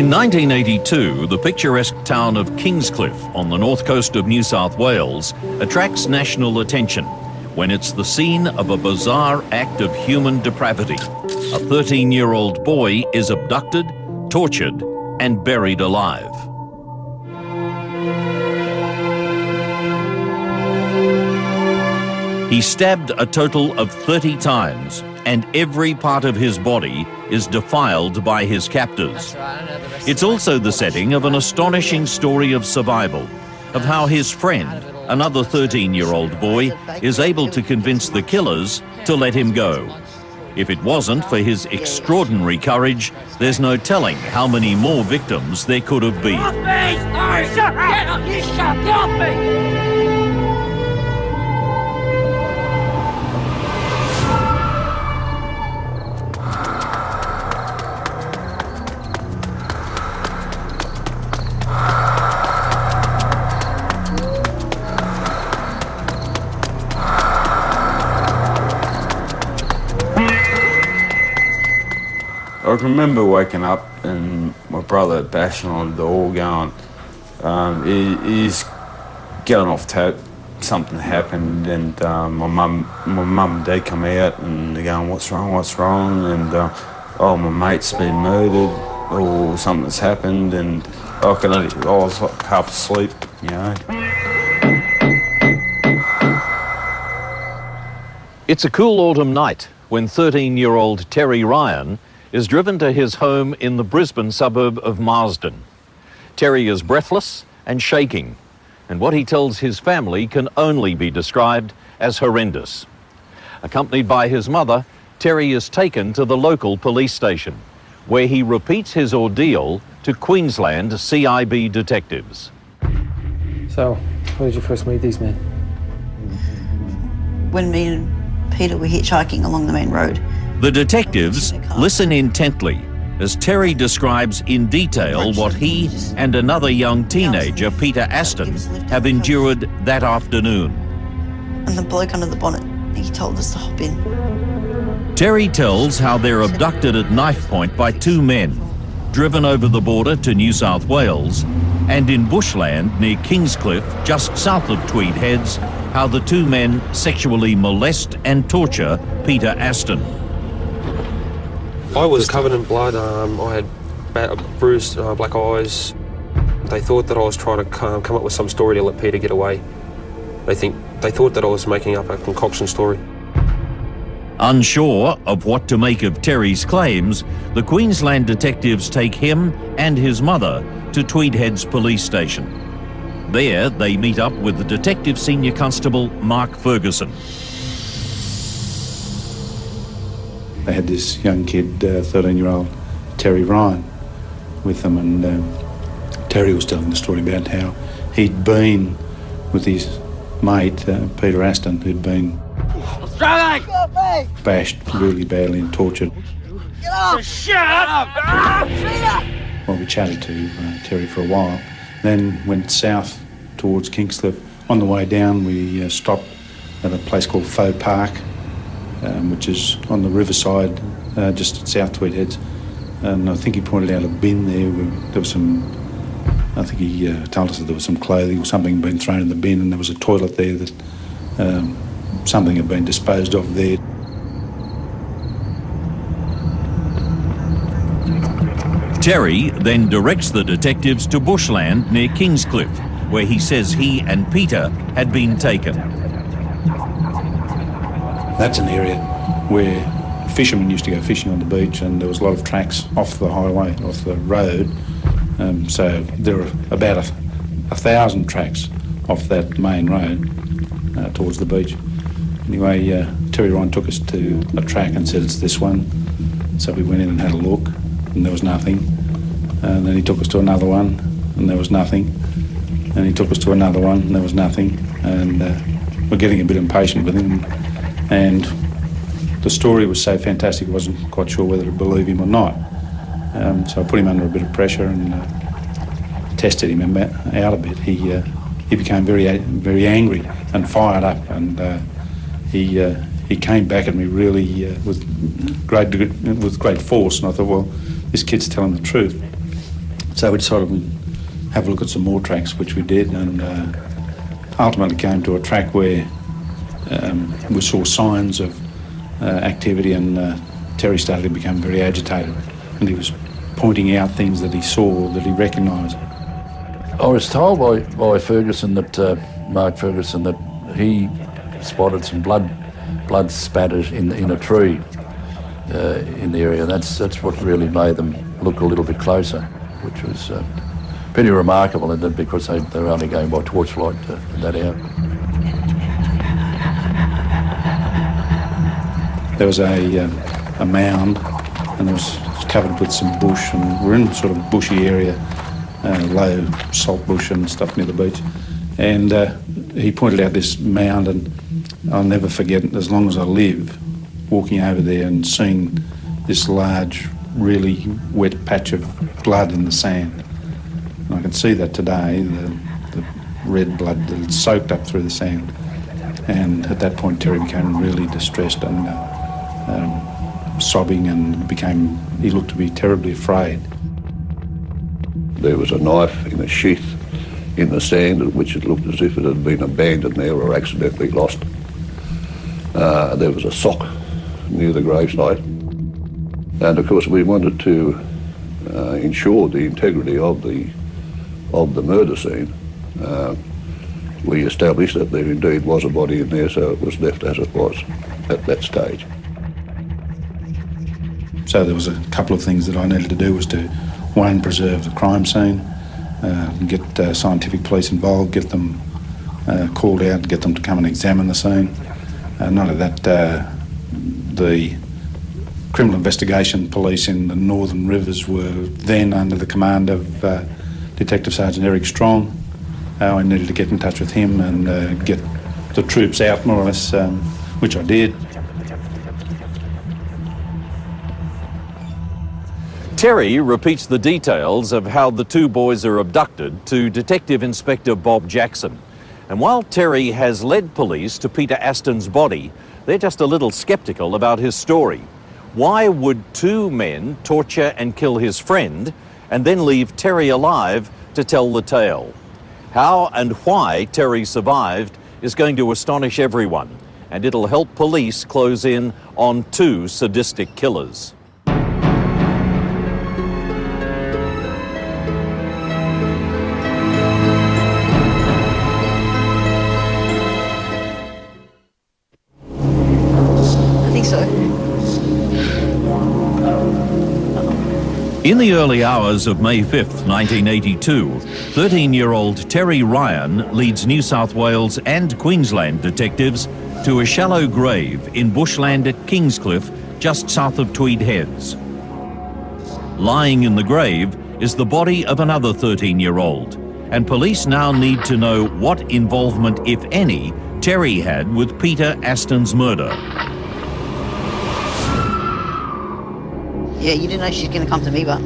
In 1982, the picturesque town of Kingscliff on the north coast of New South Wales attracts national attention when it's the scene of a bizarre act of human depravity. A 13-year-old boy is abducted, tortured, and buried alive. He's stabbed a total of 30 times, and every part of his body is defiled by his captors. It's also the setting of an astonishing story of survival, of how his friend, another 13-year-old boy, is able to convince the killers to let him go. If it wasn't for his extraordinary courage, there's no telling how many more victims there could have been. Off me! Oh, shut up! You shut up! Get off me! I can remember waking up and my brother bashing on the door going, he's getting off tap, something happened, and my mum and dad come out and they're going, what's wrong? And oh, my mate's been murdered or something's happened, and I was like half asleep, you know. It's a cool autumn night when 13-year-old Terry Ryan is driven to his home in the Brisbane suburb of Marsden. Terry is breathless and shaking, and what he tells his family can only be described as horrendous. Accompanied by his mother, Terry is taken to the local police station, where he repeats his ordeal to Queensland CIB detectives. So, how did you first meet these men? When me and Peter were hitchhiking along the main road. The detectives listen intently as Terry describes in detail what he and another young teenager, Peter Aston, have endured that afternoon. And the bloke under the bonnet, he told us to hop in. Terry tells how they're abducted at knife point by two men, driven over the border to New South Wales, and in bushland near Kingscliff, just south of Tweed Heads, how the two men sexually molest and torture Peter Aston. I was covered in blood. I had bruised black eyes. They thought that I was trying to come up with some story to let Peter get away. They thought that I was making up a concoction story. Unsure of what to make of Terry's claims, the Queensland detectives take him and his mother to Tweed Heads police station. There, they meet up with the Detective Senior Constable Mark Ferguson. They had this young kid, 13-year-old Terry Ryan, with them, and Terry was telling the story about how he'd been with his mate, Peter Aston, who'd been bashed really badly and tortured. Get off! Shut up! Well, we chatted to Terry for a while, then went south towards Kingscliff. On the way down, we stopped at a place called Faux Park, which is on the riverside, just at South Tweed Heads. And I think he pointed out a bin there. There was some, I think he told us that there was some clothing or something being thrown in the bin, and there was a toilet there that something had been disposed of there. Terry then directs the detectives to bushland near Kingscliff, where he says he and Peter had been taken. That's an area where fishermen used to go fishing on the beach, and there was a lot of tracks off the highway, off the road. So there were about 1,000 tracks off that main road towards the beach. Anyway, Terry Ryan took us to a track and said, it's this one. So we went in and had a look, and there was nothing. And then he took us to another one, and there was nothing. And he took us to another one, and there was nothing. And we're getting a bit impatient with him. And the story was so fantastic, I wasn't quite sure whether to believe him or not. So I put him under a bit of pressure and tested him out a bit. He became very angry and fired up, and he came back at me really with great force. And I thought, well, this kid's telling the truth. So we decided we'd have a look at some more tracks, which we did, and ultimately came to a track where we saw signs of activity, and Terry started to become very agitated, and he was pointing out things that he saw that he recognised. I was told by Ferguson, that Mark Ferguson, that he spotted some blood spatters in a tree in the area. That's what really made them look a little bit closer, which was pretty remarkable, and that because they were only going by torchlight at that hour. There was a mound, and it was covered with some bush, and we're in a sort of bushy area, low salt bush and stuff near the beach. And he pointed out this mound, and I'll never forget it as long as I live, walking over there and seeing this large, really wet patch of blood in the sand. And I can see that today, the red blood that had soaked up through the sand. And at that point, Terry became really distressed and sobbing, and he looked to be terribly afraid. There was a knife in a sheath in the sand, which it looked as if it had been abandoned there or accidentally lost. There was a sock near the gravesite. And of course we wanted to ensure the integrity of the murder scene. We established that there indeed was a body in there, so it was left as it was at that stage. So there was a couple of things that I needed to do, was to, one, preserve the crime scene, get scientific police involved, get them called out, get them to come and examine the scene. Not only that, the criminal investigation police in the Northern Rivers were then under the command of Detective Sergeant Eric Strong. I needed to get in touch with him and get the troops out, more or less, which I did. Terry repeats the details of how the two boys are abducted to Detective Inspector Bob Jackson. And while Terry has led police to Peter Aston's body, they're just a little sceptical about his story. Why would two men torture and kill his friend and then leave Terry alive to tell the tale? How and why Terry survived is going to astonish everyone, and it'll help police close in on two sadistic killers. In the early hours of May 5th, 1982, 13-year-old Terry Ryan leads New South Wales and Queensland detectives to a shallow grave in bushland at Kingscliff, just south of Tweed Heads. Lying in the grave is the body of another 13-year-old, and police now need to know what involvement, if any, Terry had with Peter Aston's murder. Yeah, you didn't know she was going to come to me, but...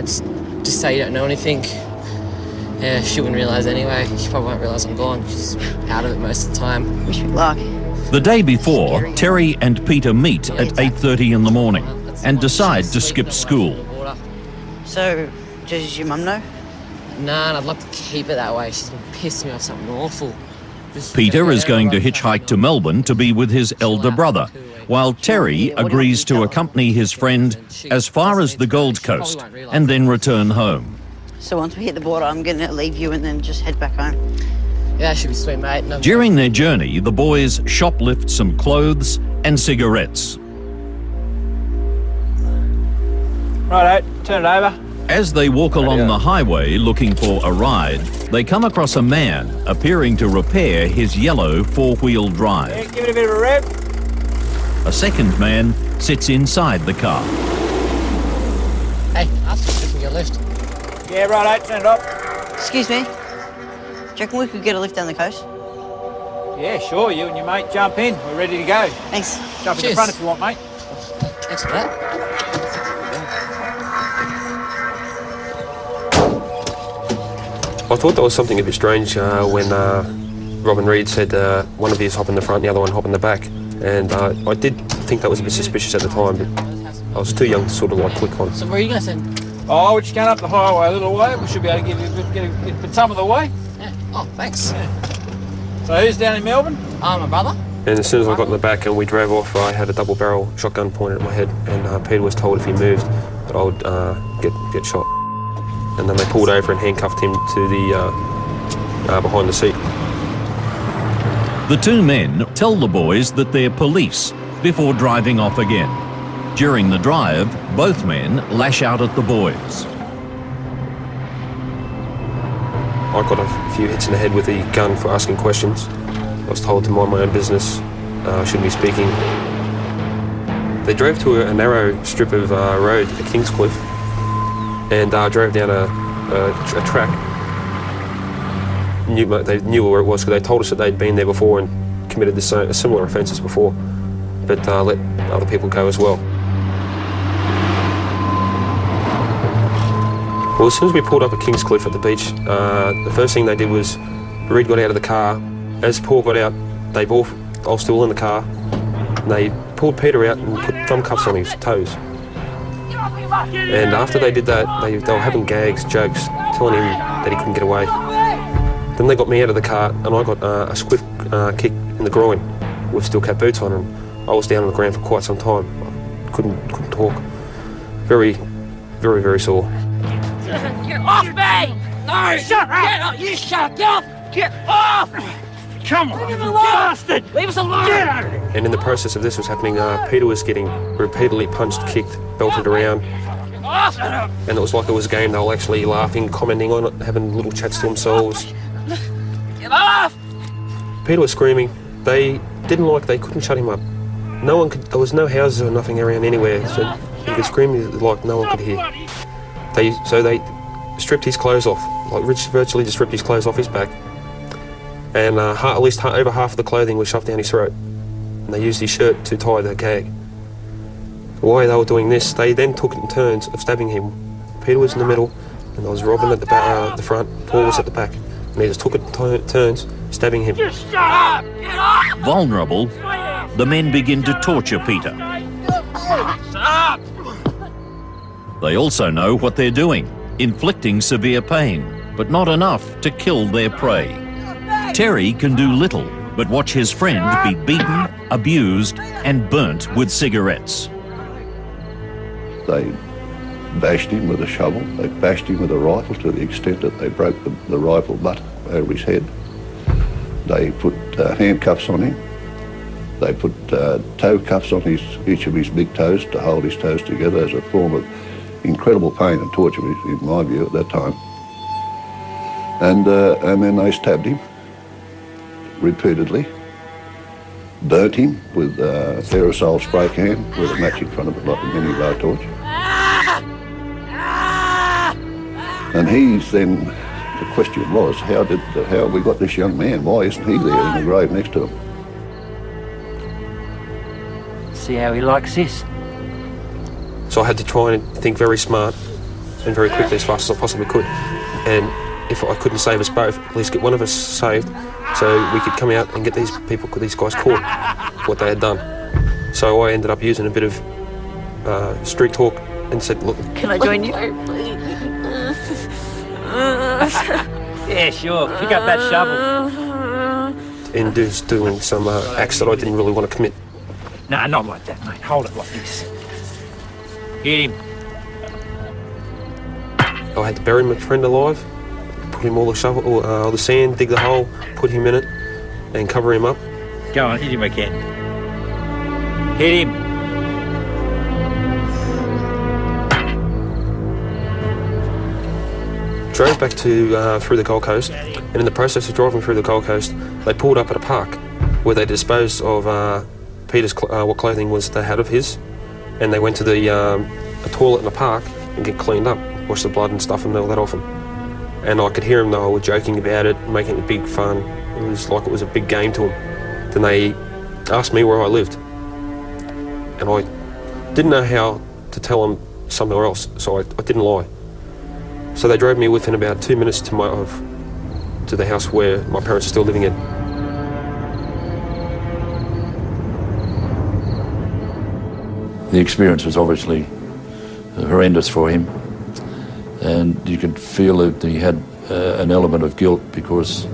Just say you don't know anything. Yeah, she wouldn't realise anyway. She probably won't realise I'm gone. She's out of it most of the time. Wish me luck. The day before, Terry and Peter meet at 8:30 in the morning and decide to skip school. So, does your mum know? Nah, and I'd like to keep it that way. She's been pissing me off something awful. Peter is going to hitchhike to Melbourne to be with his elder brother, while Terry agrees to accompany his friend as far as the Gold Coast and then return home. So once we hit the border, I'm going to leave you and then just head back home. Yeah, should be sweet, mate. No, During their journey, the boys shoplift some clothes and cigarettes. Righto, turn it over. As they walk along the highway looking for a ride, they come across a man appearing to repair his yellow four-wheel drive. Yeah, give it a bit of a rev. A second man sits inside the car. Hey, ask if we can get a lift. Yeah, righto, turn it up. Excuse me. Do you reckon we could get a lift down the coast? Yeah, sure, you and your mate jump in. We're ready to go. Thanks. Jump in the front if you want, mate. Thanks for that. I thought that was something a bit strange when Robin Reid said one of you hop in the front, the other one hop in the back. And I did think that was a bit suspicious at the time, but I was too young to sort of like click on. So where are you going to send? Oh, we're just going up the highway a little way. We should be able to give you get a bit some of the way. Yeah. Oh, thanks. So who's down in Melbourne? My brother. And as soon as I got in the back and we drove off, I had a double-barrel shotgun pointed at my head, and Peter was told if he moved that I would get shot. And then they pulled over and handcuffed him to the behind the seat. The two men tell the boys that they're police before driving off again. During the drive, both men lash out at the boys. I got a few hits in the head with the gun for asking questions. I was told to mind my own business, I shouldn't be speaking. They drove to a narrow strip of road at Kingscliff and drove down a track. They knew where it was because they told us that they'd been there before and committed similar offences before, but let other people go as well. Well, as soon as we pulled up at Kingscliff at the beach, the first thing they did was Reed got out of the car. As Paul got out, I was still in the car, and they pulled Peter out and put thumb cuffs on his toes. And after they did that, they were having gags, jokes, telling him that he couldn't get away. Then they got me out of the car, and I got a swift kick in the groin with steel cap boots on, and I was down on the ground for quite some time. I couldn't talk. Very, very, very sore. Get off me! No! Shut up! You shut up! Get off! Get off! Come on! Leave us alone! Bastard! Leave us alone! Get out of here! And in the process of this was happening, Peter was getting repeatedly punched, kicked, belted around. And it was like it was a game. They were actually laughing, commenting on it, having little chats to themselves. Get off! Peter was screaming. They couldn't shut him up. No one could, there was no houses or nothing around anywhere, so he could scream like no one could hear. So they stripped his clothes off, like virtually just ripped his clothes off his back. And at least over half of the clothing was shoved down his throat. And they used his shirt to tie the gag. While they were doing this, they then took it in turns of stabbing him. Peter was in the middle, and there was Robin at the front, Paul was at the back. And they just took it in turns, stabbing him. Just shut up! Get off! Vulnerable, the men begin to torture Peter. Stop! They also know what they're doing, inflicting severe pain, but not enough to kill their prey. Terry can do little but watch his friend be beaten, abused, and burnt with cigarettes. They bashed him with a shovel, they bashed him with a rifle to the extent that they broke the rifle butt over his head. They put handcuffs on him. They put toe cuffs on each of his big toes to hold his toes together as a form of incredible pain and torture, in my view, at that time. And then they stabbed him repeatedly, burnt him with a aerosol spray can with a match in front of it like a mini blowtorch. And the question was, how have we got this young man? Why isn't he there in the grave next to him? See how he likes this? So I had to try and think very smart and very quickly as fast as I possibly could. And if I couldn't save us both, at least get one of us saved so we could come out and get these guys caught for what they had done. So I ended up using a bit of street talk and said, look... Can I join you? Yeah, sure. Pick up that shovel. And doing some acts that I didn't really want to commit. Nah, not like that, mate. Hold it like this. Get him. I had to bury my friend alive, put him all the sand, dig the hole, put him in it, and cover him up. Go on, hit him again. Hit him. Drove back to through the Gold Coast, and in the process of driving through the Gold Coast, they pulled up at a park where they disposed of Peter's what clothing was they had of his, and they went to the a toilet in the park and get cleaned up, wash the blood and stuff and all that off him. And I could hear them, they were joking about it, making it big fun. It was like it was a big game to them. Then they asked me where I lived, and I didn't know how to tell them somewhere else, so I didn't lie. So they drove me within about 2 minutes to the house where my parents are still living in. The experience was obviously horrendous for him. And you could feel that he had an element of guilt because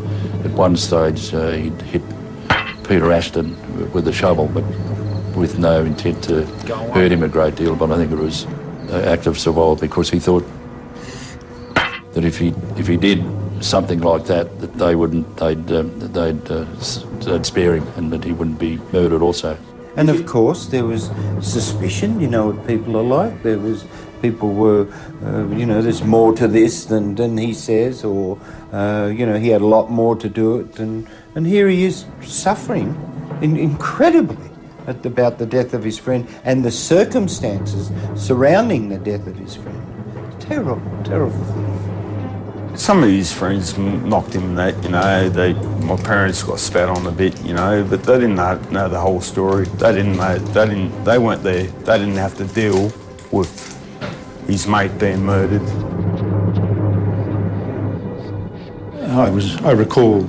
at one stage he'd hit Peter Ashton with a shovel, but with no intent to hurt him a great deal. But I think it was an act of survival because he thought that if he did something like that, that they'd spare him and that he wouldn't be murdered also. And of course there was suspicion. You know what people are like. People were, there's more to this than he says, or he had a lot more to do it, and here he is suffering incredibly about the death of his friend and the circumstances surrounding the death of his friend. Terrible, terrible thing. Some of his friends knocked him that, my parents got spat on a bit, but they didn't know the whole story. They weren't there. They didn't have to deal with his mate being murdered. I recall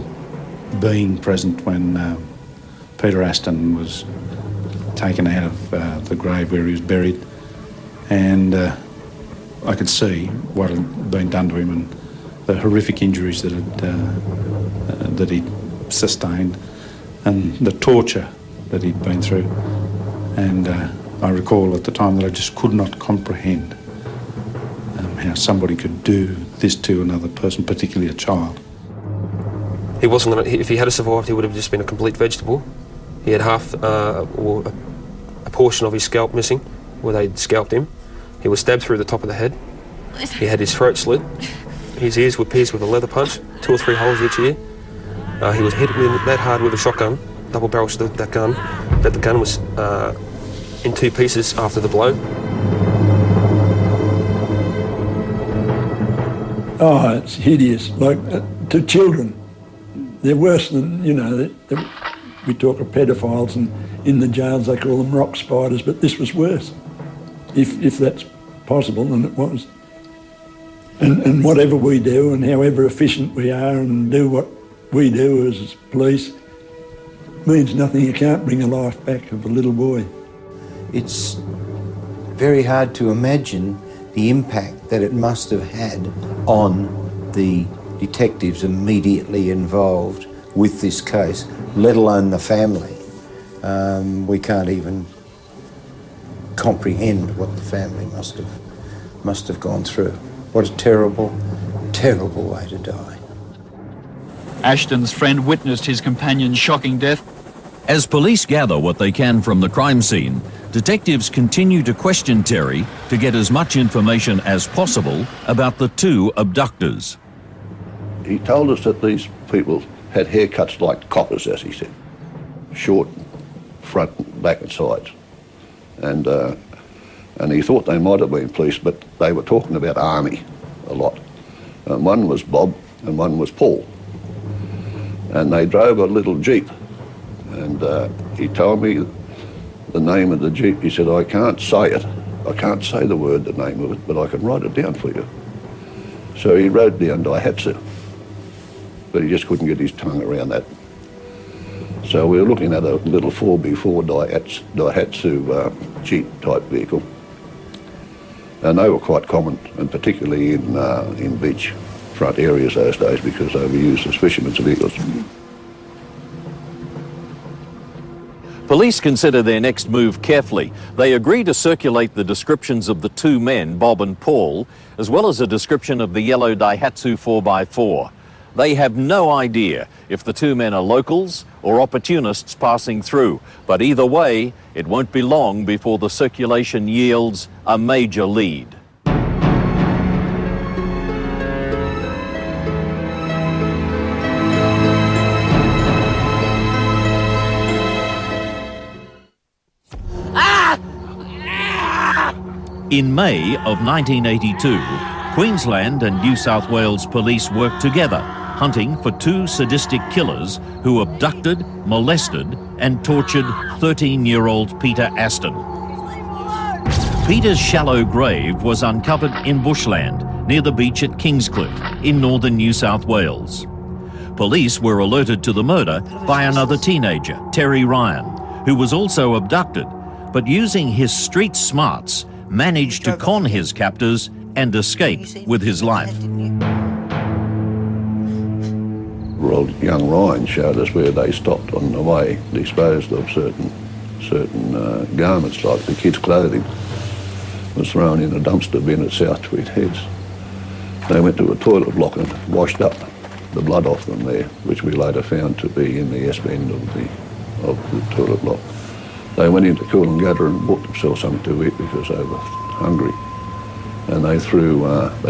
being present when Peter Aston was taken out of the grave where he was buried, and I could see what had been done to him and the horrific injuries that he'd sustained and the torture that he'd been through. And I recall at the time that I just could not comprehend how somebody could do this to another person, particularly a child. He wasn't gonna, if he had survived, he would have just been a complete vegetable. He had half or a portion of his scalp missing where they'd scalped him. He was stabbed through the top of the head. He had his throat slit. His ears were pierced with a leather punch, 2 or 3 holes each ear. He was hit that hard with a shotgun, double barrel that gun, that the gun was in 2 pieces after the blow. Oh, it's hideous. Like, to children, they're worse than, we talk of pedophiles, and in the jails they call them rock spiders, but this was worse, if that's possible, and it was. And whatever we do and however efficient we are and do what we do as police means nothing. You can't bring a life back of a little boy. It's very hard to imagine the impact that it must have had on the detectives immediately involved with this case, let alone the family. We can't even comprehend what the family must have gone through. What a terrible, terrible way to die. Ashton's friend witnessed his companion's shocking death. As police gather what they can from the crime scene, detectives continue to question Terry to get as much information as possible about the 2 abductors. He told us that these people had haircuts like coppers, as he said. Short, front, back and sides. And he thought they might have been police, but they were talking about army a lot. One was Bob and one was Paul. And they drove a little Jeep. And he told me the name of the Jeep. He said, I can't say it. I can't say the name of it, but I can write it down for you. So he wrote down Daihatsu, but he just couldn't get his tongue around that. So we were looking at a little 4x4 Daihatsu Jeep type vehicle. And they were quite common, and particularly in beach front areas those days, because they were used as fishermen's vehicles. Police consider their next move carefully. They agree to circulate the descriptions of the 2 men, Bob and Paul, as well as a description of the yellow Daihatsu 4x4. They have no idea if the 2 men are locals or opportunists passing through, but either way, it won't be long before the circulation yields a major lead. In May of 1982, Queensland and New South Wales police worked together, hunting for 2 sadistic killers who abducted, molested and tortured 13-year-old Peter Aston. Peter's shallow grave was uncovered in bushland near the beach at Kingscliff in northern New South Wales. Police were alerted to the murder by another teenager, Terry Ryan, who was also abducted, but using his street smarts, managed to con his captors and escape with his life. Well, young Ryan showed us where they stopped on the way, disposed of certain garments, like the kids' clothing, was thrown in a dumpster bin at South Tweed Heads. They went to a toilet block and washed up the blood off them there, which we later found to be in the S-bend of the toilet block. They went into Coolangatta and bought themselves something to eat because they were hungry. And they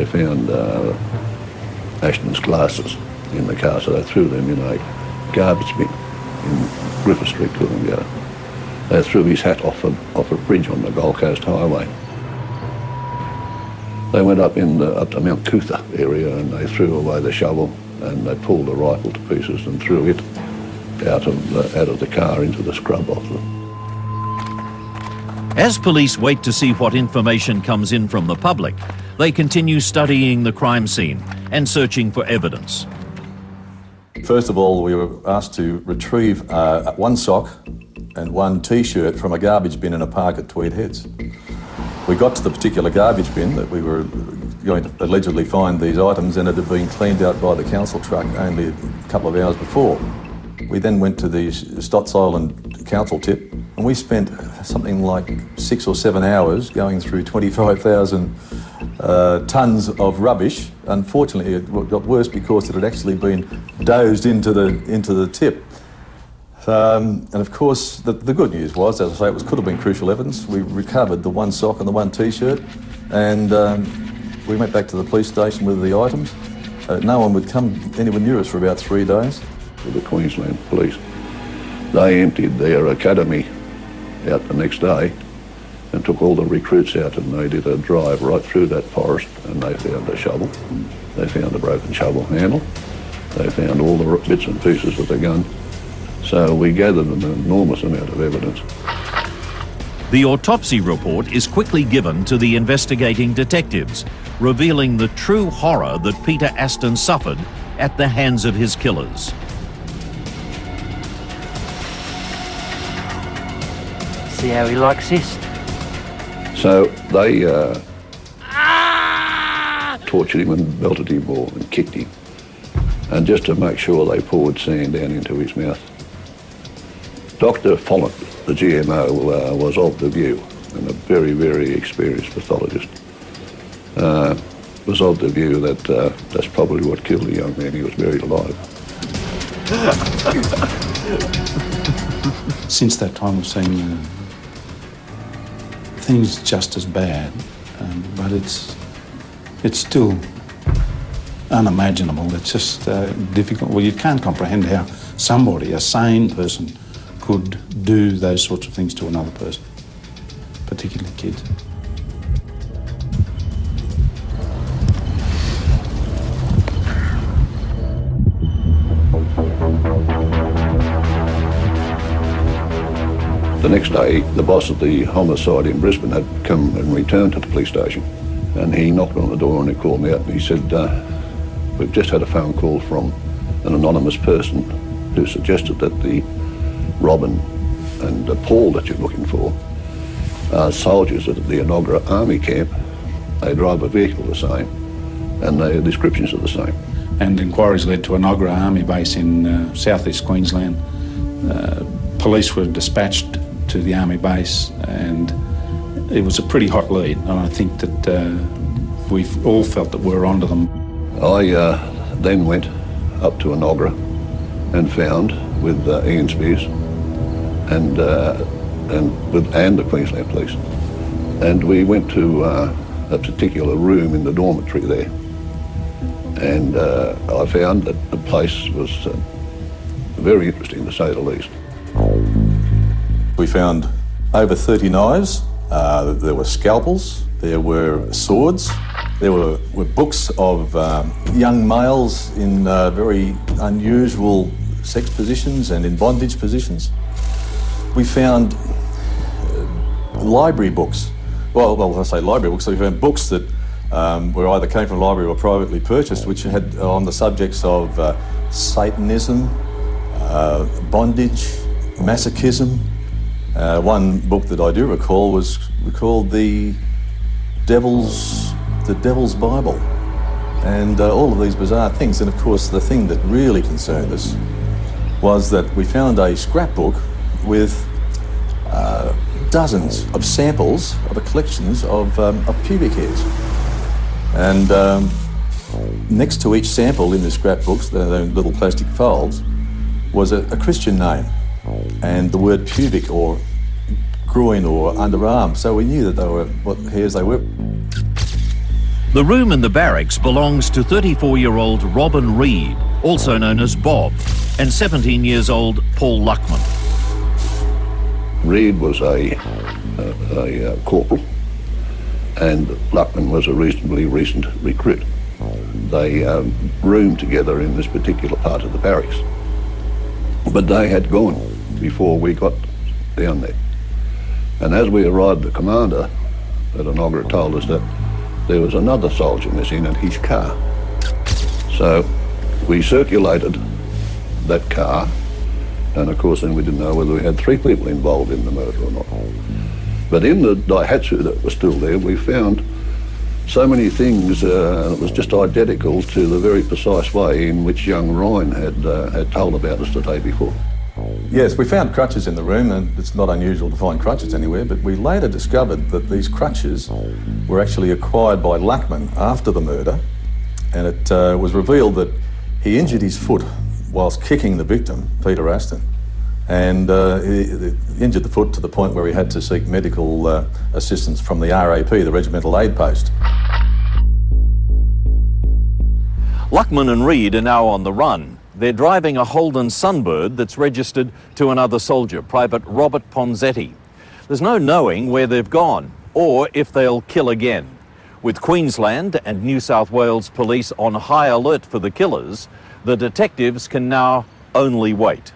found Ashton's glasses in the car, so they threw them in a garbage bin in Griffith Street, Coolangatta. They threw his hat off a bridge on the Gold Coast Highway. They went up to Mount Cootha area and they threw away the shovel and they pulled the rifle to pieces and threw it out of the car into the scrub off them. As police wait to see what information comes in from the public, they continue studying the crime scene and searching for evidence. First of all, we were asked to retrieve one sock and one T-shirt from a garbage bin in a park at Tweed Heads. We got to the particular garbage bin that we were going to allegedly find these items, and it had been cleaned out by the council truck only a couple of hours before. We then went to the Stotts Island council tip, and we spent something like 6 or 7 hours going through 25,000 tonnes of rubbish. Unfortunately, it got worse because it had actually been dozed into the tip. And of course, the good news was, as I say, could have been crucial evidence. We recovered the one sock and the one T-shirt, and we went back to the police station with the items. No one would come anywhere near us for about 3 days. The Queensland Police, they emptied their academy out the next day and took all the recruits out, and they did a drive right through that forest, and they found a shovel, they found a broken shovel handle, they found all the bits and pieces of the gun. So we gathered an enormous amount of evidence. The autopsy report is quickly given to the investigating detectives, revealing the true horror that Peter Aston suffered at the hands of his killers. See how he likes this? So they tortured him and belted him more and kicked him. And just to make sure, they poured sand down into his mouth. Dr. Follett, the GMO, was of the view, and a very, very experienced pathologist, was of the view that that's probably what killed the young man. He was buried alive. Since that time, we've seen things just as bad, but it's still unimaginable. It's just difficult. Well, you can't comprehend how somebody, a sane person, could do those sorts of things to another person, particularly kids. The next day, the boss of the homicide in Brisbane had come and returned to the police station, and he knocked on the door and he called me up and he said, we've just had a phone call from an anonymous person who suggested that the Robin and Paul that you're looking for are soldiers at the Enoggera Army camp. They drive a vehicle the same, and their descriptions are the same. And inquiries led to Enoggera Army Base in southeast Queensland. Police were dispatched to the Army Base, and it was a pretty hot lead, and I think that we've all felt that we're onto them. I then went up to Enoggera and found with Ian Spears and the Queensland Police, and we went to a particular room in the dormitory there, and I found that the place was very interesting, to say the least. We found over 30 knives, there were scalpels, there were swords, there were books of young males in very unusual sex positions and in bondage positions. We found library books. Well, when I say library books, we found books that were either came from a library or privately purchased, which had on the subjects of Satanism, bondage, masochism. One book that I do recall was called The Devil's the Devil's Bible, and all of these bizarre things. And of course, the thing that really concerned us was that we found a scrapbook with dozens of samples of collections of pubic hairs. And next to each sample in the scrapbooks, the little plastic folds, was a Christian name and the word pubic or groin or underarm. So we knew that they were what hairs they were. The room in the barracks belongs to 34-year-old Robin Reed, also known as Bob, and 17 years old Paul Luckman. Reed was a corporal, and Luckman was a reasonably recent recruit. They roomed together in this particular part of the barracks, but they had gone before we got down there. And as we arrived, the commander at Enoggera told us that there was another soldier missing in his car. So we circulated that car, and of course then we didn't know whether we had 3 people involved in the murder or not. But in the Daihatsu that was still there, we found so many things, it was just identical to the very precise way in which young Ryan had told about us the day before. Yes, we found crutches in the room, and it's not unusual to find crutches anywhere, but we later discovered that these crutches were actually acquired by Luckman after the murder, and it was revealed that he injured his foot whilst kicking the victim, Peter Aston, and he injured the foot to the point where he had to seek medical assistance from the RAP, the Regimental Aid Post. Luckman and Reed are now on the run. They're driving a Holden Sunbird that's registered to another soldier, Private Robert Ponzetti. There's no knowing where they've gone or if they'll kill again. With Queensland and New South Wales police on high alert for the killers, the detectives can now only wait.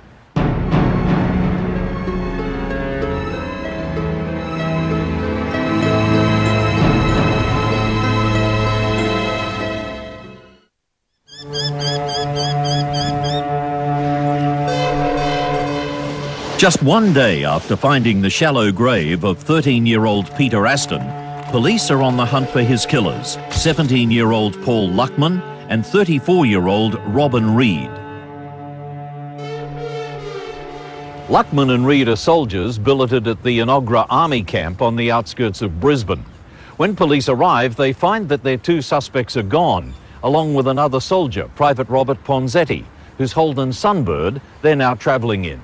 Just one day after finding the shallow grave of 13-year-old Peter Aston, police are on the hunt for his killers, 17-year-old Paul Luckman and 34-year-old Robin Reed. Luckman and Reed are soldiers billeted at the Enoggera Army camp on the outskirts of Brisbane. When police arrive, they find that their 2 suspects are gone, along with another soldier, Private Robert Ponzetti, whose Holden Sunbird they're now travelling in.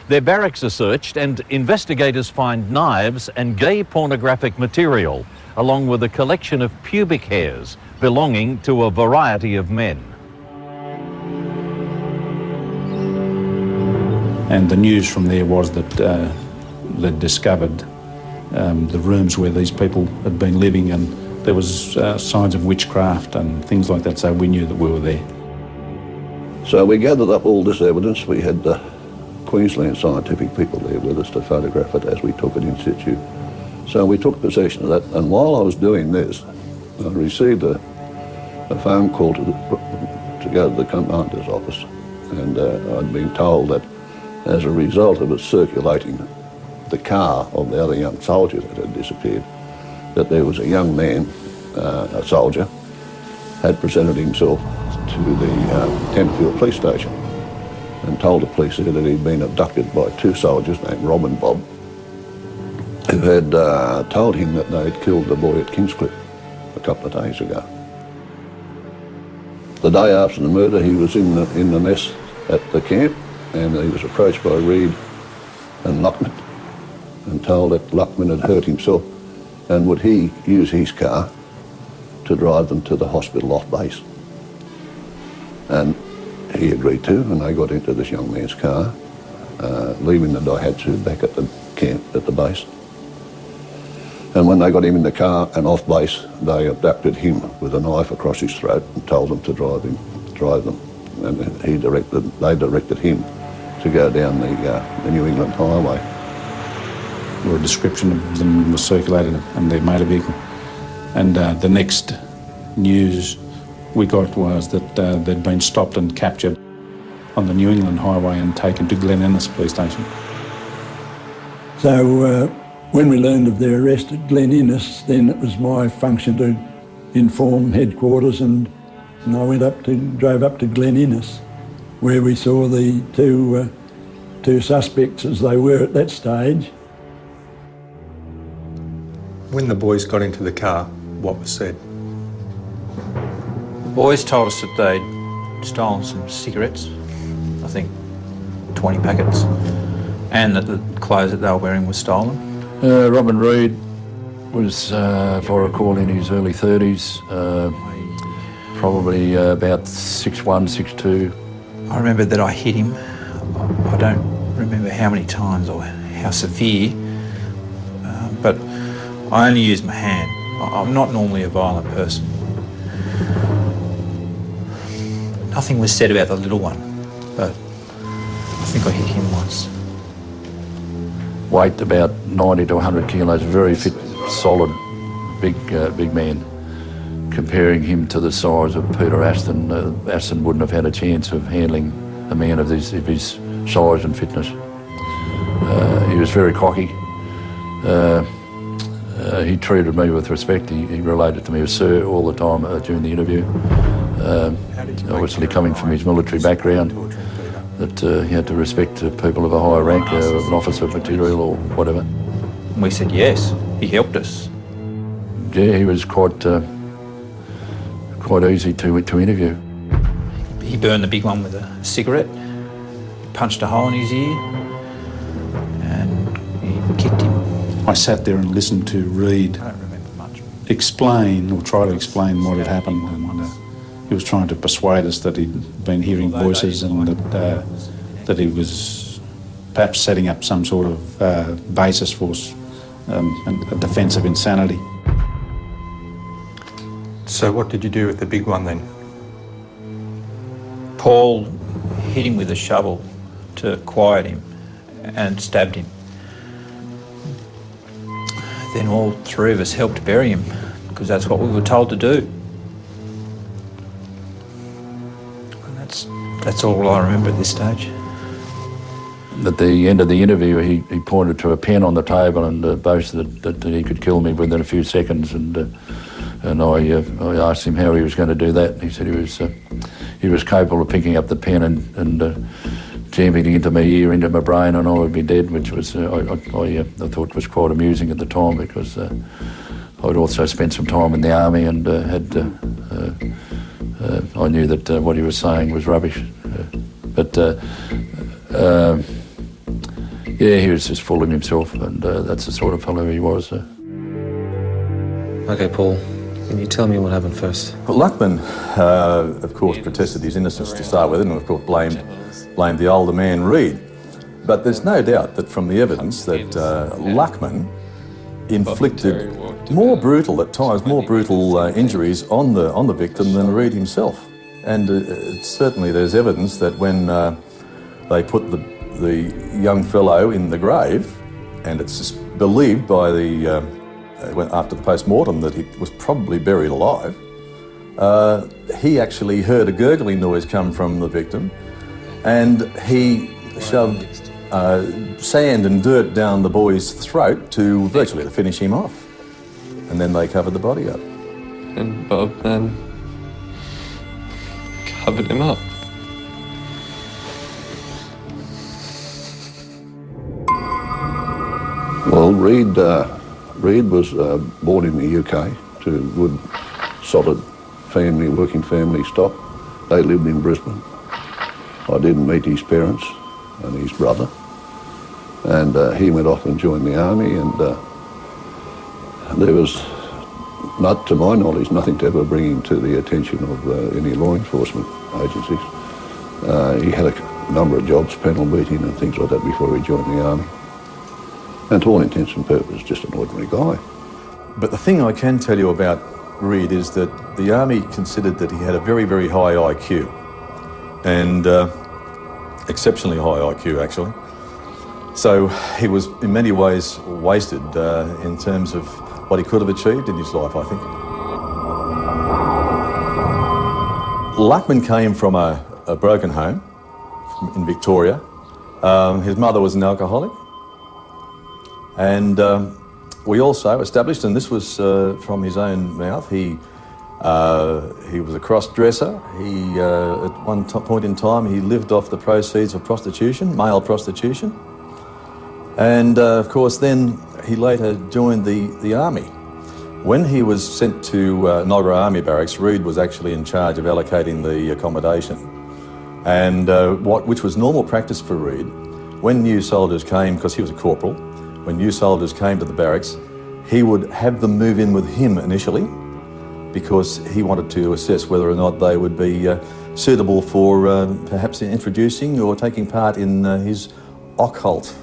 Their barracks are searched and investigators find knives and gay pornographic material, along with a collection of pubic hairs belonging to a variety of men. And the news from there was that they'd discovered the rooms where these people had been living, and there was signs of witchcraft and things like that, so we knew that we were there. So we gathered up all this evidence. We had Queensland scientific people there with us to photograph it as we took it in situ. So we took possession of that, and while I was doing this, I received a phone call to go to the commander's office, and I'd been told that as a result of it circulating the car of the other young soldier that had disappeared, that there was a young man, a soldier, had presented himself to the Tenterfield police station and told the police that he'd been abducted by 2 soldiers named Rob and Bob, who had told him that they had killed the boy at Kingscliff a couple of days ago. The day after the murder, he was in the mess at the camp, and he was approached by Reed and Luckman and told that Luckman had hurt himself and would he use his car to drive them to the hospital off base. And he agreed to, and they got into this young man's car, leaving the Daihatsu back at the camp at the base. And when they got him in the car and off base, they abducted him with a knife across his throat and told them to drive them. And they directed him to go down the New England Highway. Or a description of them was circulated and their motor vehicle. And the next news we got was that they'd been stopped and captured on the New England Highway and taken to Glen Innes police station. So when we learned of their arrest at Glen Innes, then it was my function to inform headquarters, and I drove up to Glen Innes, where we saw the two suspects as they were at that stage. When the boys got into the car, what was said? The boys told us that they'd stolen some cigarettes, I think 20 packets, and that the clothes that they were wearing were stolen. Robin Reed was, if I recall, in his early 30s, probably about 6'1", 6'2". I remember that I hit him. I don't remember how many times or how severe, but I only used my hand. I'm not normally a violent person. Nothing was said about the little one, but I think I hit him once. Weight about 90 to 100 kilos, very fit, solid, big man. Comparing him to the size of Peter Aston, Aston wouldn't have had a chance of handling a man of his size and fitness. He was very cocky. He treated me with respect. He related to me as sir all the time during the interview. Obviously coming from his military background, that he had to respect people of a higher rank, an officer material or whatever. We said yes, he helped us. Yeah, he was quite easy to interview. He burned the big one with a cigarette, punched a hole in his ear, and he kicked him. I sat there and listened to Reed explain, or try to explain what had happened, and he was trying to persuade us that he'd been hearing voices and that he was perhaps setting up some sort of basis for a defence of insanity. So what did you do with the big one then? Paul hit him with a shovel to quiet him and stabbed him. Then all three of us helped bury him, because that's what we were told to do. And that's all I remember at this stage. At the end of the interview, he pointed to a pen on the table and boasted that he could kill me within a few seconds. And I asked him how he was going to do that. He said he was capable of picking up the pen and jamming it into my ear, into my brain, and I would be dead, which was I thought was quite amusing at the time, because I'd also spent some time in the army and I knew that what he was saying was rubbish. Yeah, he was just fooling himself, and that's the sort of fellow he was. Okay, Paul, can you tell me what happened first? Well, Luckman, of course, protested his innocence to start with, and of course blamed the older man, Reed. But there's no doubt that from the evidence that Luckman inflicted more brutal injuries on the victim than Reed himself. And certainly there's evidence that when they put the young fellow in the grave, and it's believed by after the post-mortem that he was probably buried alive, he actually heard a gurgling noise come from the victim, and he shoved sand and dirt down the boy's throat to virtually to finish him off. And then they covered the body up. And Bob then covered him up. Well, Reed was born in the UK to good, solid family, working family stock. They lived in Brisbane. I didn't meet his parents and his brother, and he went off and joined the army, and there was, not to my knowledge, nothing to ever bring him to the attention of any law enforcement agencies. He had a number of jobs, panel beating and things like that, before he joined the army. And to all intents and purposes, just an ordinary guy. But the thing I can tell you about Reed is that the army considered that he had a very, very high IQ, and exceptionally high IQ, actually. So he was in many ways wasted in terms of what he could have achieved in his life, I think. Luckman came from a broken home in Victoria. His mother was an alcoholic. And we also established, and this was from his own mouth, he He was a cross-dresser. He, at one point in time, he lived off the proceeds of prostitution, male prostitution. And of course, then he later joined the army. When he was sent to Nogra Army Barracks, Reed was actually in charge of allocating the accommodation. And which was normal practice for Reed, when new soldiers came, because he was a corporal, when new soldiers came to the barracks, he would have them move in with him initially, because he wanted to assess whether or not they would be suitable for perhaps introducing or taking part in his occult,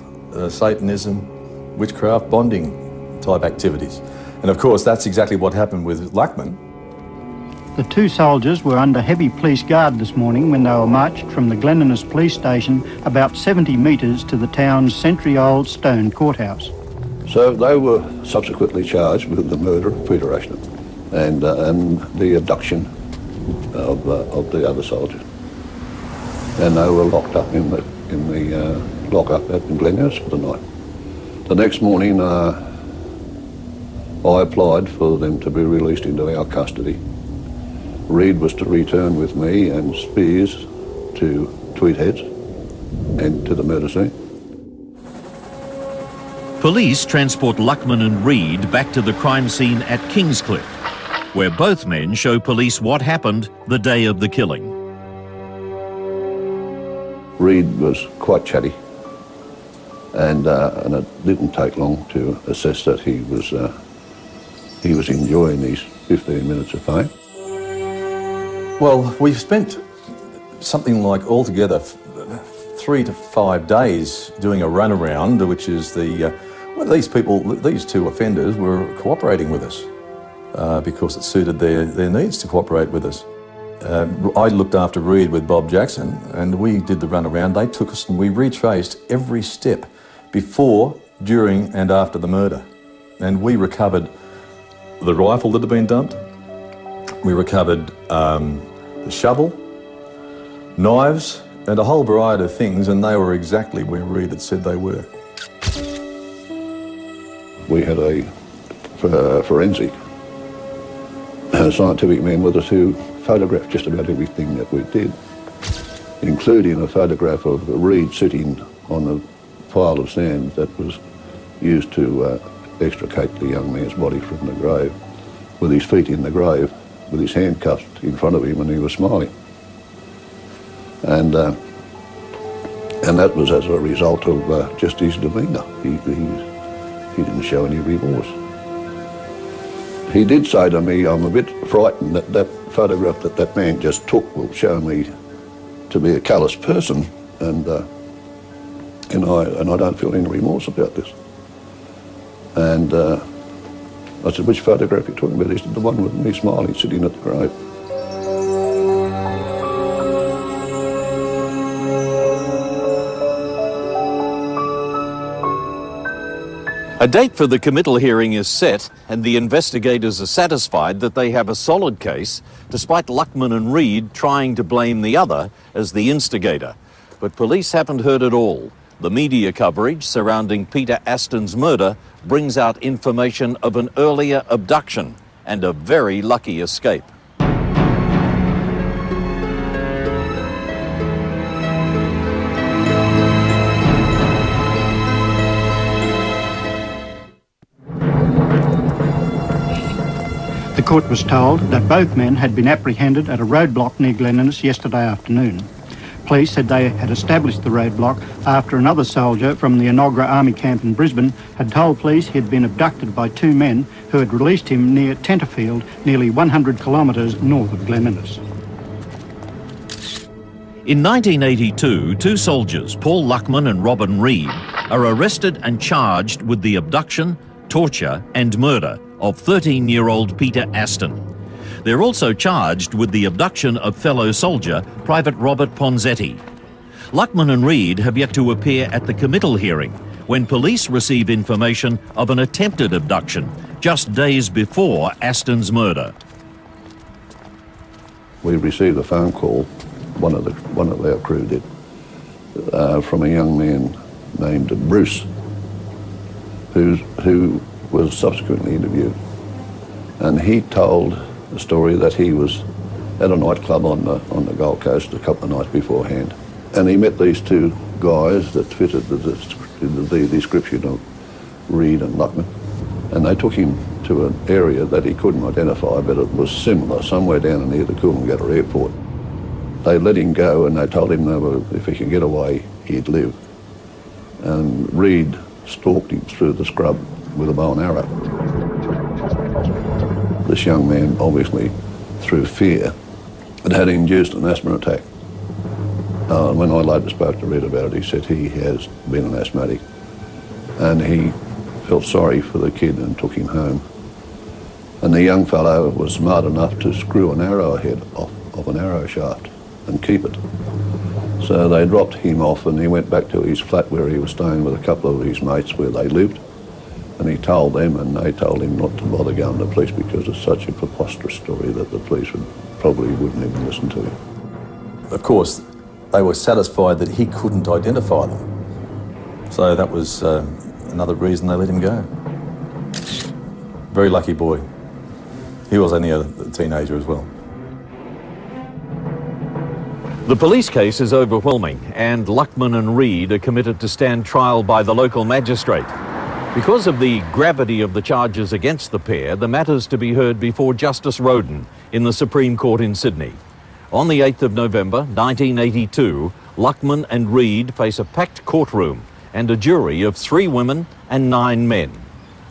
Satanism, witchcraft, bonding type activities. And of course, that's exactly what happened with Luckman. The two soldiers were under heavy police guard this morning when they were marched from the Glen Innes police station about 70 metres to the town's century-old stone courthouse. So they were subsequently charged with the murder of Peter Ashton and the abduction of the other soldier. And they were locked up in the lock-up at Glen Innes for the night. The next morning, I applied for them to be released into our custody. Reed was to return with me and Spears to Tweed Heads and to the murder scene. Police transport Luckman and Reed back to the crime scene at Kingscliff, where both men show police what happened the day of the killing. Reed was quite chatty, and it didn't take long to assess that he was enjoying these 15 minutes of fame. Well, we've spent something like altogether 3 to 5 days doing a runaround, which is these two offenders were cooperating with us because it suited their needs to cooperate with us. I looked after Reed with Bob Jackson, and we did the runaround. They took us and we retraced every step before, during and after the murder. And we recovered the rifle that had been dumped. We recovered the shovel, knives, and a whole variety of things, and they were exactly where Reed had said they were. We had a forensic scientific man with us who photographed just about everything that we did, including a photograph of Reed sitting on a pile of sand that was used to extricate the young man's body from the grave, with his feet in the grave, with his hand cuffed in front of him, and he was smiling. And that was as a result of just his demeanour. He didn't show any remorse. He did say to me, "I'm a bit frightened that that photograph that man just took will show me to be a callous person, and I don't feel any remorse about this." And I said, "Which photograph are you talking about?" He said, "The one with me smiling, sitting at the grave." A date for the committal hearing is set, and the investigators are satisfied that they have a solid case, despite Luckman and Reed trying to blame the other as the instigator. But police haven't heard it all. The media coverage surrounding Peter Aston's murder brings out information of an earlier abduction and a very lucky escape. The court was told that both men had been apprehended at a roadblock near Glen Innes yesterday afternoon. Police said they had established the roadblock after another soldier from the Enoggera Army camp in Brisbane had told police he had been abducted by two men who had released him near Tenterfield, nearly 100 kilometres north of Glen Innes. In 1982, two soldiers, Paul Luckman and Robin Reed, are arrested and charged with the abduction, torture and murder of 13-year-old Peter Aston. They're also charged with the abduction of fellow soldier, Private Robert Ponzetti. Luckman and Reed have yet to appear at the committal hearing when police receive information of an attempted abduction just days before Aston's murder. We received a phone call, one of our crew did, from a young man named Bruce, who was subsequently interviewed, and he told a story that he was at a nightclub on the Gold Coast a couple of nights beforehand, and he met these two guys that fitted the description of Reed and Luckman, and they took him to an area that he couldn't identify, but it was similar, somewhere down near the Coolangatta airport. They let him go and they told him if he could get away, he'd live. And Reed stalked him through the scrub with a bow and arrow. This young man, obviously, through fear, had induced an asthma attack. When I later spoke to Reed about it, he said he has been an asthmatic, and he felt sorry for the kid and took him home. And the young fellow was smart enough to screw an arrowhead off of an arrow shaft and keep it. So they dropped him off and he went back to his flat where he was staying with a couple of his mates where they lived. And he told them, and they told him not to bother going to the police because it's such a preposterous story that the police probably wouldn't even listen to him. Of course, they were satisfied that he couldn't identify them. So that was another reason they let him go. Very lucky boy. He was only a teenager as well. The police case is overwhelming, and Luckman and Reed are committed to stand trial by the local magistrate. Because of the gravity of the charges against the pair, the matter's to be heard before Justice Roden in the Supreme Court in Sydney. On the 8th of November 1982, Luckman and Reed face a packed courtroom and a jury of 3 women and 9 men.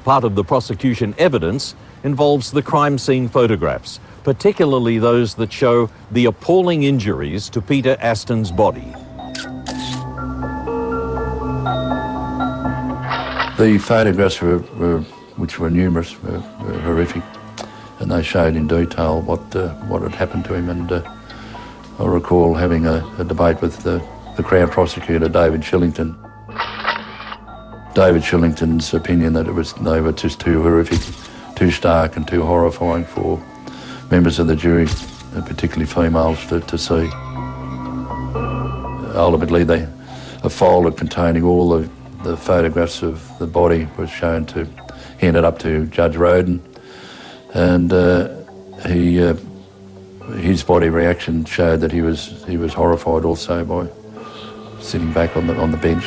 Part of the prosecution evidence involves the crime scene photographs, particularly those that show the appalling injuries to Peter Aston's body. The photographs which were numerous, were horrific, and they showed in detail what had happened to him. And I recall having a debate with the Crown Prosecutor, David Shillington. David Shillington's opinion that they were just too horrific, too stark and too horrifying for members of the jury, particularly females, to see. Ultimately, a folder containing all the photographs of the body was shown to, handed up to Judge Roden, and his body reaction showed that he was horrified also by sitting back on the bench.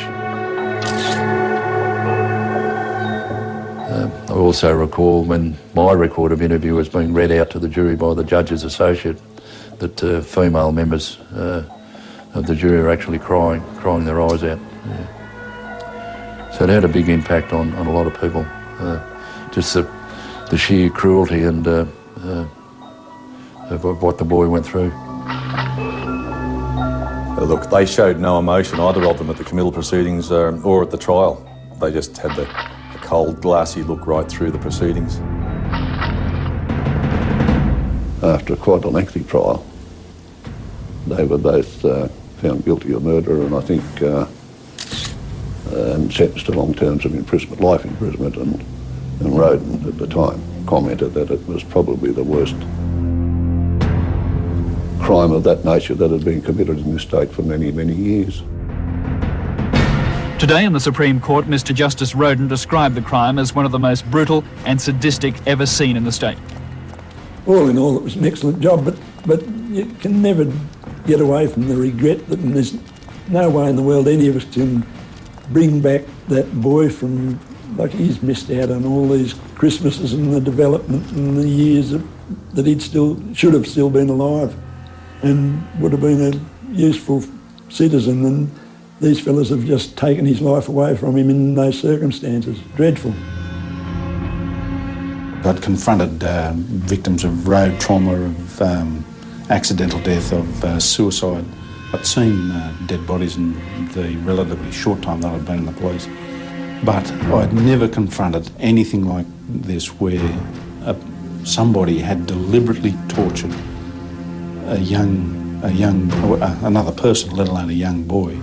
I also recall when my record of interview was being read out to the jury by the judge's associate that female members of the jury were actually crying their eyes out. Yeah. So it had a big impact on a lot of people. Just the sheer cruelty and of what the boy went through. Look, they showed no emotion, either of them, at the committal proceedings or at the trial. They just had the cold, glassy look right through the proceedings. After quite a lengthy trial, they were both found guilty of murder and I think and sentenced to long terms of imprisonment, life imprisonment, and Roden at the time commented that it was probably the worst crime of that nature that had been committed in this state for many, many years. Today in the Supreme Court, Mr. Justice Roden described the crime as one of the most brutal and sadistic ever seen in the state. All in all, it was an excellent job, but you can never get away from the regret that there's no way in the world any of us can bring back that boy from, like, he's missed out on all these Christmases and the development and the years that he'd should have still been alive and would have been a useful citizen, and these fellas have just taken his life away from him in those circumstances. Dreadful. I'd confronted victims of road trauma, of accidental death, of suicide. I'd seen dead bodies in the relatively short time that I'd been in the police. But I'd never confronted anything like this where somebody had deliberately tortured another person, let alone a young boy.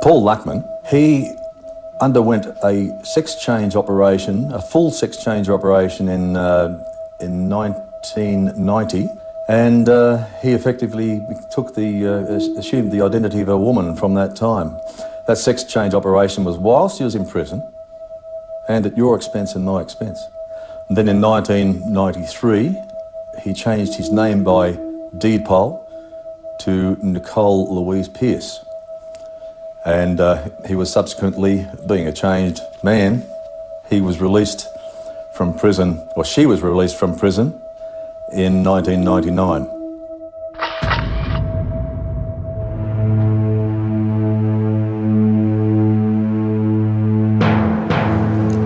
Paul Luckman, he underwent a sex change operation, a full sex change operation in 1990, and he effectively assumed the identity of a woman from that time. That sex change operation was whilst he was in prison, and at your expense and my expense. And then in 1993, he changed his name by deed poll to Nicole Louise Pearce. And he was subsequently, being a changed man, he was released from prison, or she was released from prison in 1999.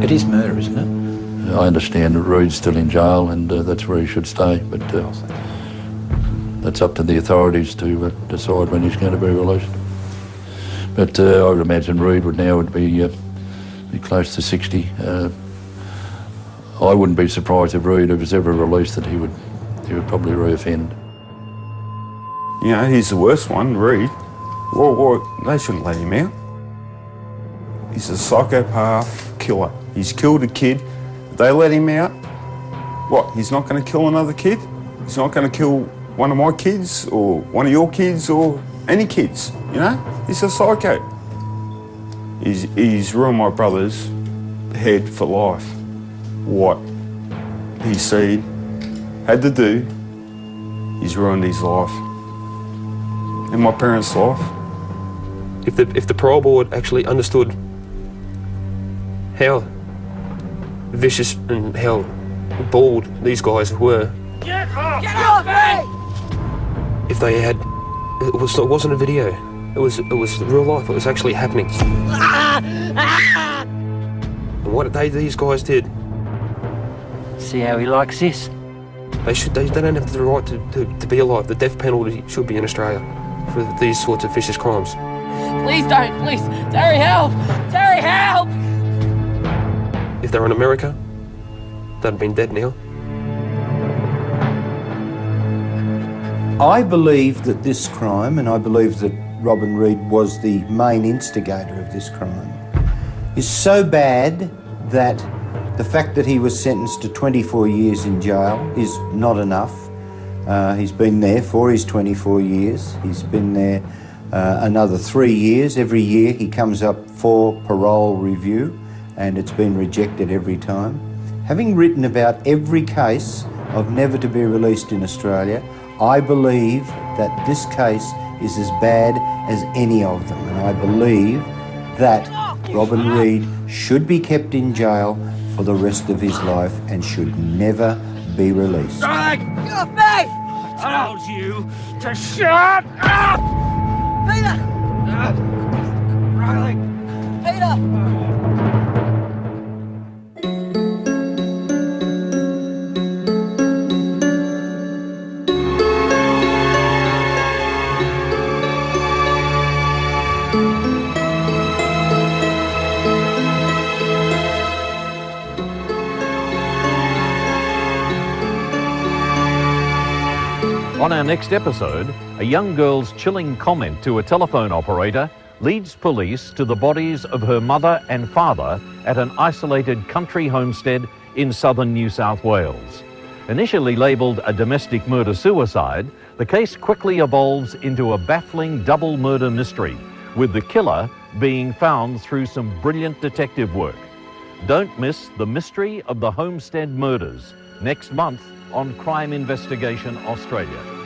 It is murder, isn't it? I understand that Reed's still in jail, and that's where he should stay, but that's up to the authorities to decide when he's going to be released. But I would imagine Reed would be close to 60. I wouldn't be surprised if Reed was ever released that he would probably reoffend. You know, he's the worst one, Reed. Well, they shouldn't let him out. He's a psychopath killer. He's killed a kid. They let him out. What, he's not going to kill another kid? He's not going to kill one of my kids or one of your kids or any kids, you know? He's a psycho. He's ruined my brother's head for life. What he said, had to do, he's ruined his life. And my parents' life. If the parole board actually understood how vicious and how bald these guys were. Get off me! If they had, it wasn't a video. It was real life. It was actually happening. And what these guys did. See how he likes this? They don't have the right to be alive. The death penalty should be in Australia for these sorts of vicious crimes. Please don't, please. Terry, help! Terry, help! If they were in America, they'd have been dead now. I believe that this crime, and I believe that Robin Reed was the main instigator of this crime, is so bad that the fact that he was sentenced to 24 years in jail is not enough. He's been there for his 24 years. He's been there another 3 years. Every year he comes up for parole review, and it's been rejected every time. Having written about every case of never to be released in Australia, I believe that this case is as bad as any of them, and I believe that Robin Reed should be kept in jail for the rest of his life and should never be released. Get off me! I told you to shut up! Peter! Riley! Peter! On our next episode, a young girl's chilling comment to a telephone operator leads police to the bodies of her mother and father at an isolated country homestead in southern New South Wales. Initially labelled a domestic murder-suicide, the case quickly evolves into a baffling double murder mystery, with the killer being found through some brilliant detective work. Don't miss The Mystery of the Homestead Murders next month on Crime Investigation Australia.